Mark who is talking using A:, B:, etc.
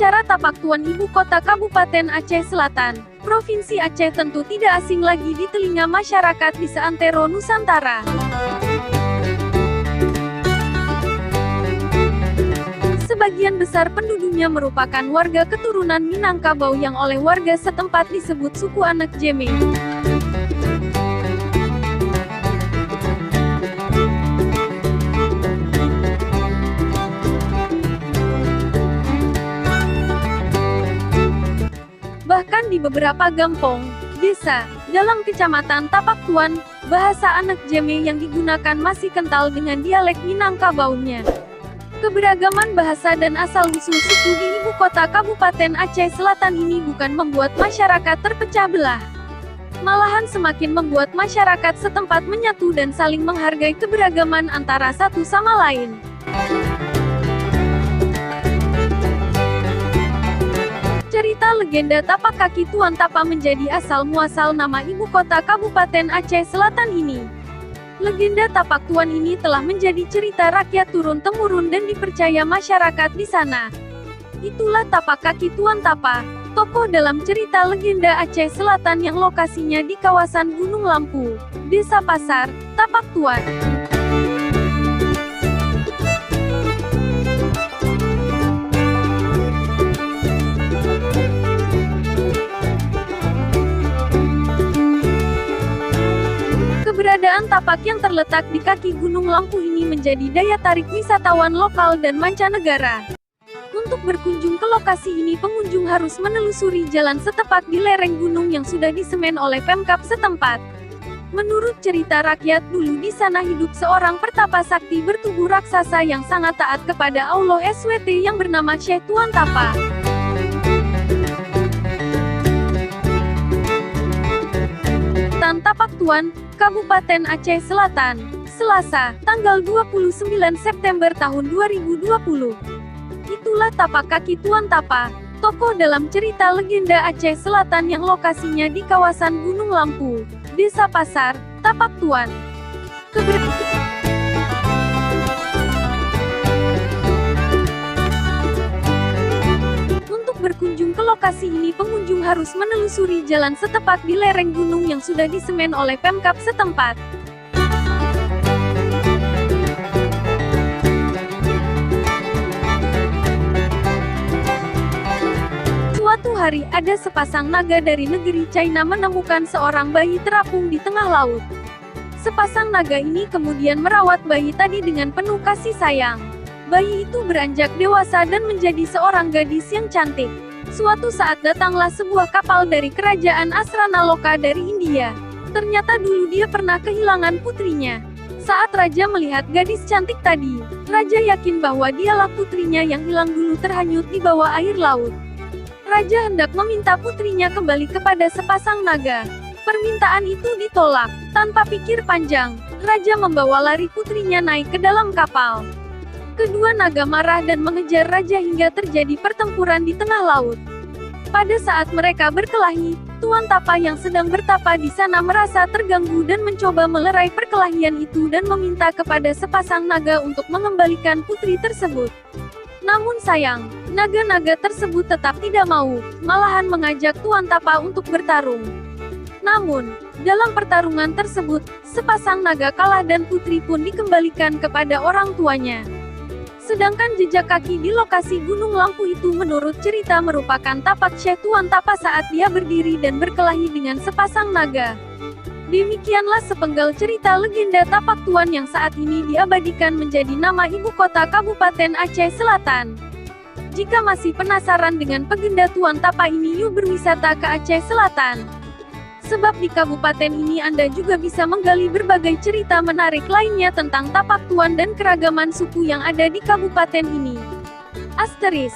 A: Bicara Tapak Tuan ibu kota Kabupaten Aceh Selatan, Provinsi Aceh tentu tidak asing lagi di telinga masyarakat di seantero Nusantara. Sebagian besar penduduknya merupakan warga keturunan Minangkabau yang oleh warga setempat disebut suku Anak Jeme. Bahkan di beberapa kampung, desa, dalam kecamatan Tapak Tuan, bahasa Anak Jeme yang digunakan masih kental dengan dialek Minangkabaunya. Keberagaman bahasa dan asal-usul suku di ibu kota Kabupaten Aceh Selatan ini bukan membuat masyarakat terpecah belah. Malahan semakin membuat masyarakat setempat menyatu dan saling menghargai keberagaman antara satu sama lain. Cerita legenda tapak kaki Tuan Tapa menjadi asal-muasal nama ibu kota Kabupaten Aceh Selatan ini. Legenda Tapak Tuan ini telah menjadi cerita rakyat turun-temurun dan dipercaya masyarakat di sana. Itulah tapak kaki Tuan Tapa, tokoh dalam cerita legenda Aceh Selatan yang lokasinya di kawasan Gunung Lampu, Desa Pasar, Tapak Tuan. Keberadaan tapak yang terletak di kaki Gunung Lampu ini menjadi daya tarik wisatawan lokal dan mancanegara. Untuk berkunjung ke lokasi ini pengunjung harus menelusuri jalan setapak di lereng gunung yang sudah disemen oleh Pemkab setempat. Menurut cerita rakyat dulu di sana hidup seorang pertapa sakti bertubuh raksasa yang sangat taat kepada Allah SWT yang bernama Syekh Tuan Tapa. Tapak Tuan, Kabupaten Aceh Selatan, Selasa, tanggal 29 September tahun 2020. Itulah tapak kaki Tuan Tapa, tokoh dalam cerita legenda Aceh Selatan yang lokasinya di kawasan Gunung Lampu, Desa Pasar, Tapak Tuan. Berkunjung ke lokasi ini pengunjung harus menelusuri jalan setapak di lereng gunung yang sudah disemen oleh Pemkab setempat. Suatu hari ada sepasang naga dari negeri China menemukan seorang bayi terapung di tengah laut. Sepasang naga ini kemudian merawat bayi tadi dengan penuh kasih sayang. Bayi itu beranjak dewasa dan menjadi seorang gadis yang cantik. Suatu saat datanglah sebuah kapal dari kerajaan Asranaloka dari India. Ternyata dulu dia pernah kehilangan putrinya. Saat raja melihat gadis cantik tadi, raja yakin bahwa dialah putrinya yang hilang dulu terhanyut di bawah air laut. Raja hendak meminta putrinya kembali kepada sepasang naga. Permintaan itu ditolak. Tanpa pikir panjang, raja membawa lari putrinya naik ke dalam kapal. Kedua naga marah dan mengejar raja hingga terjadi pertempuran di tengah laut. Pada saat mereka berkelahi, Tuan Tapa yang sedang bertapa di sana merasa terganggu dan mencoba melerai perkelahian itu dan meminta kepada sepasang naga untuk mengembalikan putri tersebut. Namun sayang, naga-naga tersebut tetap tidak mau, malahan mengajak Tuan Tapa untuk bertarung. Namun, dalam pertarungan tersebut, sepasang naga kalah dan putri pun dikembalikan kepada orang tuanya. Sedangkan jejak kaki di lokasi Gunung Lampu itu menurut cerita merupakan tapak Syekh Tuan Tapa saat dia berdiri dan berkelahi dengan sepasang naga. Demikianlah sepenggal cerita legenda Tapak Tuan yang saat ini diabadikan menjadi nama ibu kota Kabupaten Aceh Selatan. Jika masih penasaran dengan pegenda Tuan Tapa ini, yuk berwisata ke Aceh Selatan. Sebab di kabupaten ini Anda juga bisa menggali berbagai cerita menarik lainnya tentang Tapak Tuan dan keragaman suku yang ada di kabupaten ini. Asteris.